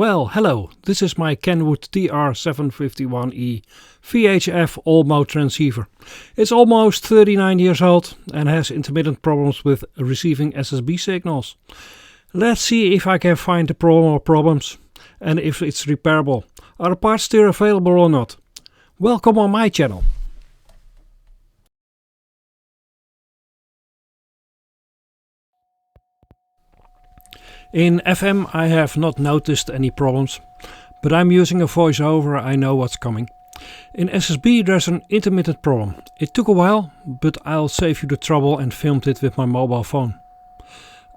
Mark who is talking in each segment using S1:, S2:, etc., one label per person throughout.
S1: Well, hello, this is my Kenwood TR751E VHF all-mode transceiver. It's almost 39 years old and has intermittent problems with receiving SSB signals. Let's see if I can find the problem or problems and if it's repairable. Are the parts still available or not? Welcome on my channel. In FM I have not noticed any problems, but I'm using a voiceover, I know what's coming. In SSB there's an intermittent problem. It took a while, but I'll save you the trouble and filmed it with my mobile phone.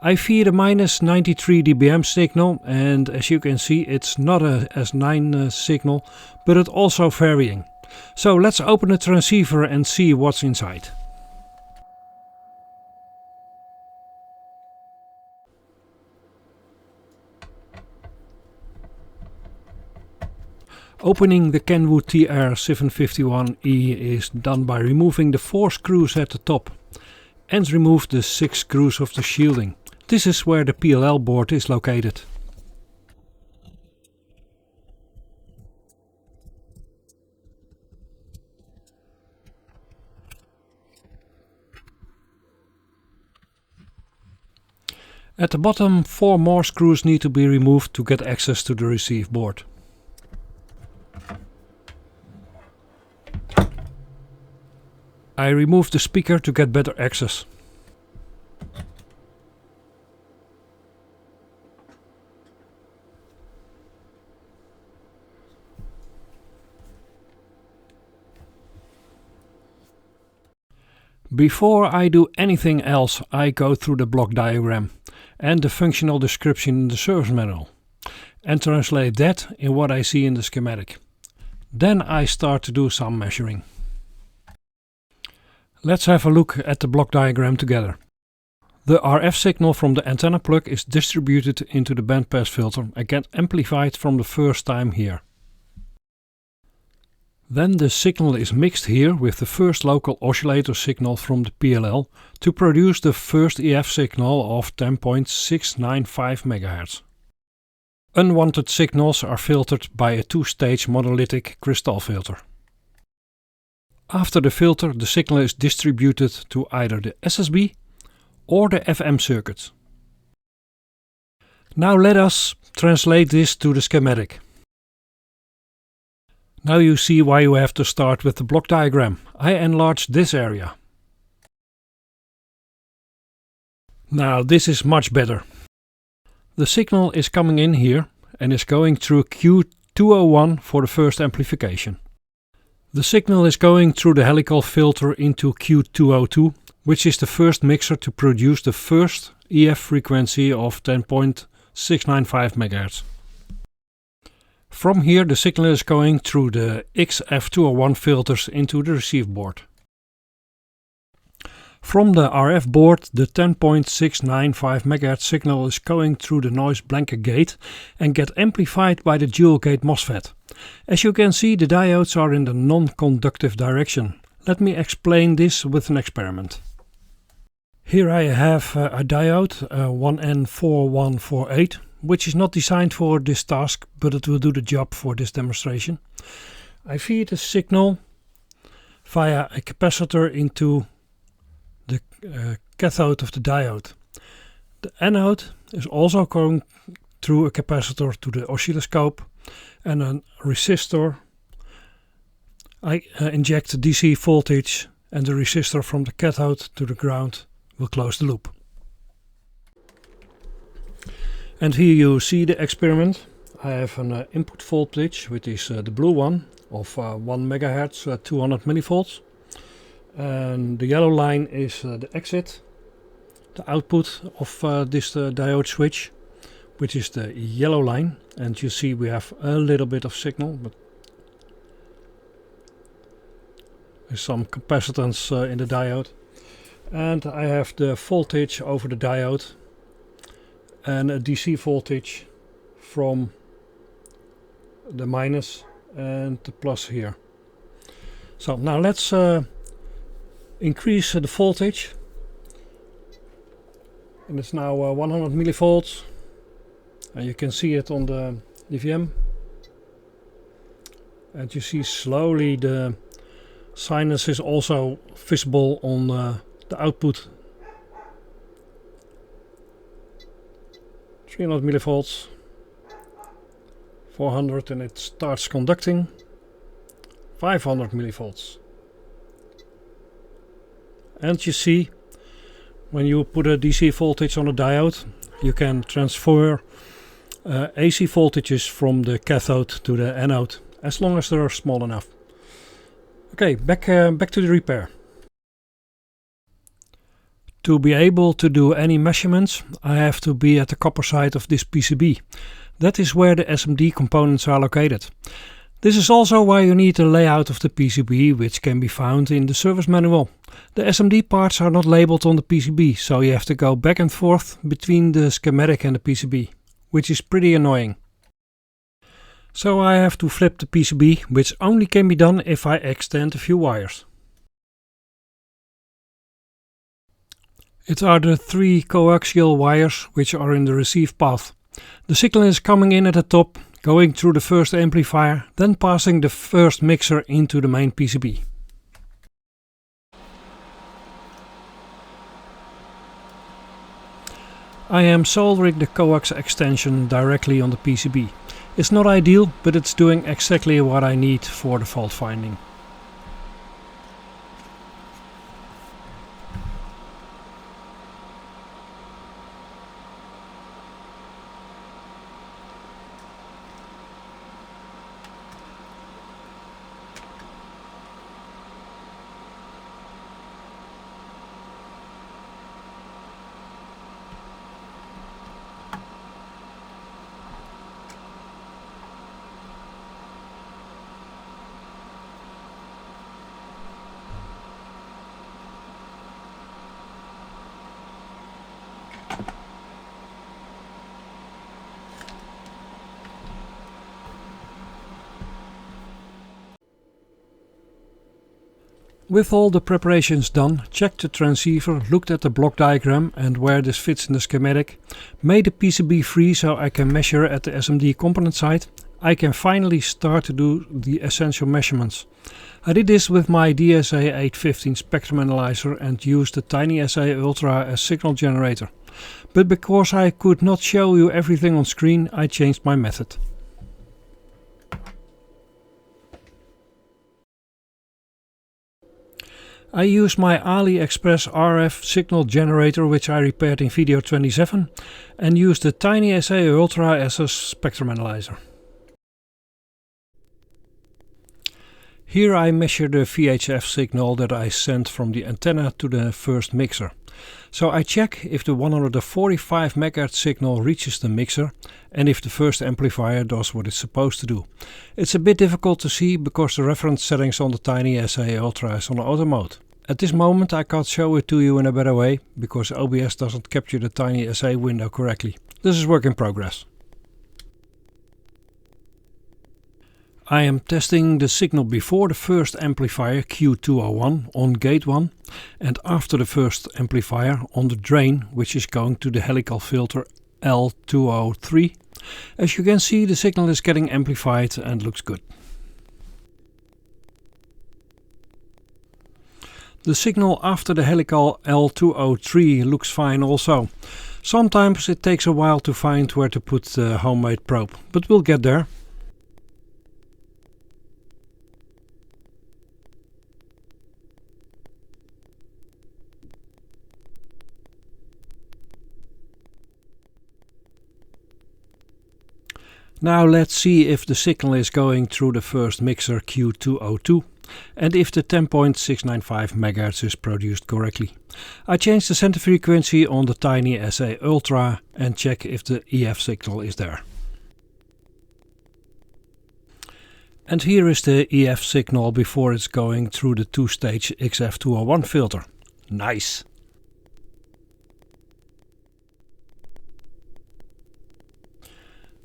S1: I feed a minus 93 dBm signal, and as you can see it's not a S9 signal, but it's also varying. So let's open the transceiver and see what's inside. Opening the Kenwood TR751E is done by removing the 4 screws at the top and remove the 6 screws of the shielding. This is where the PLL board is located. At the bottom 4 more screws need to be removed to get access to the receive board. I removed the speaker to get better access. Before I do anything else, I go through the block diagram and the functional description in the service manual and translate that in what I see in the schematic. Then I start to do some measuring. Let's have a look at the block diagram together. The RF signal from the antenna plug is distributed into the bandpass filter and get amplified from the first time here. Then the signal is mixed here with the first local oscillator signal from the PLL to produce the first EF signal of 10.695 MHz. Unwanted signals are filtered by a 2-stage monolithic crystal filter. After the filter, the signal is distributed to either the SSB or the FM circuit. Now let us translate this to the schematic. Now you see why you have to start with the block diagram. I enlarged this area. Now this is much better. The signal is coming in here and is going through Q201 for the first amplification. The signal is going through the helical filter into Q202, which is the first mixer to produce the first EF frequency of 10.695 MHz. From here the signal is going through the XF201 filters into the receive board. From the RF board the 10.695 MHz signal is going through the noise blanket gate and get amplified by the dual gate MOSFET. As you can see, the diodes are in the non-conductive direction. Let me explain this with an experiment. Here I have a diode, 1N4148, which is not designed for this task, but it will do the job for this demonstration. I feed a signal via a capacitor into the cathode of the diode. The anode is also going through a capacitor to the oscilloscope, and a resistor. I inject DC voltage and the resistor from the cathode to the ground will close the loop. And here you see the experiment. I have an input voltage, which is the blue one, of 1 MHz, 200 millivolts. And the yellow line is the exit, the output of this diode switch, which is the yellow line. And you see we have a little bit of signal, but there's some capacitance in the diode. And I have the voltage over the diode and a DC voltage from the minus and the plus here. So now let's increase the voltage, and it's now 100 millivolts, and you can see it on the dBm. And you see slowly the sinus is also visible on the output. 300 millivolts, 400, and it starts conducting. 500 millivolts. And you see, when you put a DC voltage on a diode, you can transfer AC voltages from the cathode to the anode, as long as they are small enough. Okay, back to the repair. To be able to do any measurements, I have to be at the copper side of this PCB. That is where the SMD components are located. This is also why you need the layout of the PCB, which can be found in the service manual. The SMD parts are not labeled on the PCB, so you have to go back and forth between the schematic and the PCB, which is pretty annoying. So I have to flip the PCB, which only can be done if I extend a few wires. It are the 3 coaxial wires which are in the receive path. The signal is coming in at the top, going through the first amplifier, then passing the first mixer into the main PCB. I am soldering the coax extension directly on the PCB. It's not ideal, but it's doing exactly what I need for the fault finding. With all the preparations done, checked the transceiver, looked at the block diagram and where this fits in the schematic, made the PCB free so I can measure at the SMD component side, I can finally start to do the essential measurements. I did this with my DSA 815 spectrum analyzer and used the TinySA Ultra as signal generator. But because I could not show you everything on screen, I changed my method. I use my AliExpress RF signal generator, which I repaired in video 27, and use the TinySA Ultra as a spectrum analyzer. Here I measure the VHF signal that I sent from the antenna to the first mixer. So I check if the 145 MHz signal reaches the mixer and if the first amplifier does what it's supposed to do. It's a bit difficult to see because the reference settings on the TinySA Ultra is on auto mode. At this moment I can't show it to you in a better way because OBS doesn't capture the TinySA window correctly. This is work in progress. I am testing the signal before the first amplifier Q201 on gate 1 and after the first amplifier on the drain, which is going to the helical filter L203. As you can see, the signal is getting amplified and looks good. The signal after the helical L203 looks fine also. Sometimes it takes a while to find where to put the homemade probe, but we'll get there. Now let's see if the signal is going through the first mixer Q202 and if the 10.695 MHz is produced correctly. I change the center frequency on the TinySA Ultra and check if the EF signal is there. And here is the EF signal before it's going through the two-stage XF201 filter. Nice!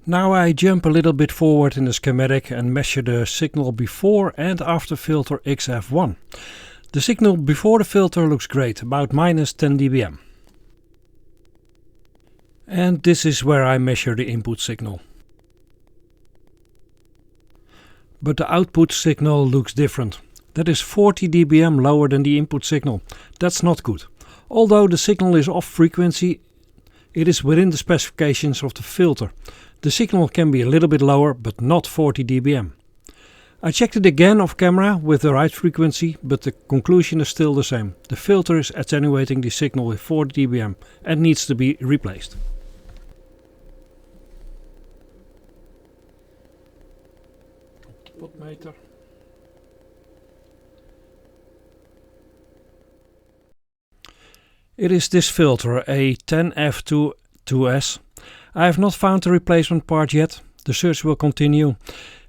S1: Now I jump a little bit forward in the schematic and measure the signal before and after filter XF1. The signal before the filter looks great, about minus 10 dBm. And this is where I measure the input signal. but the output signal looks different. That is 40 dBm lower than the input signal. That's not good. Although the signal is off frequency, it is within the specifications of the filter. The signal can be a little bit lower, but not 40 dBm. I checked it again off camera with the right frequency, but the conclusion is still the same. The filter is attenuating the signal with 40 dBm and needs to be replaced. Potmeter. It is this filter, a 10F2S. I have not found the replacement part yet. The search will continue.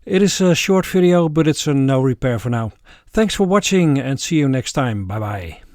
S1: It is a short video, but it's a no repair for now. Thanks for watching and see you next time. Bye bye.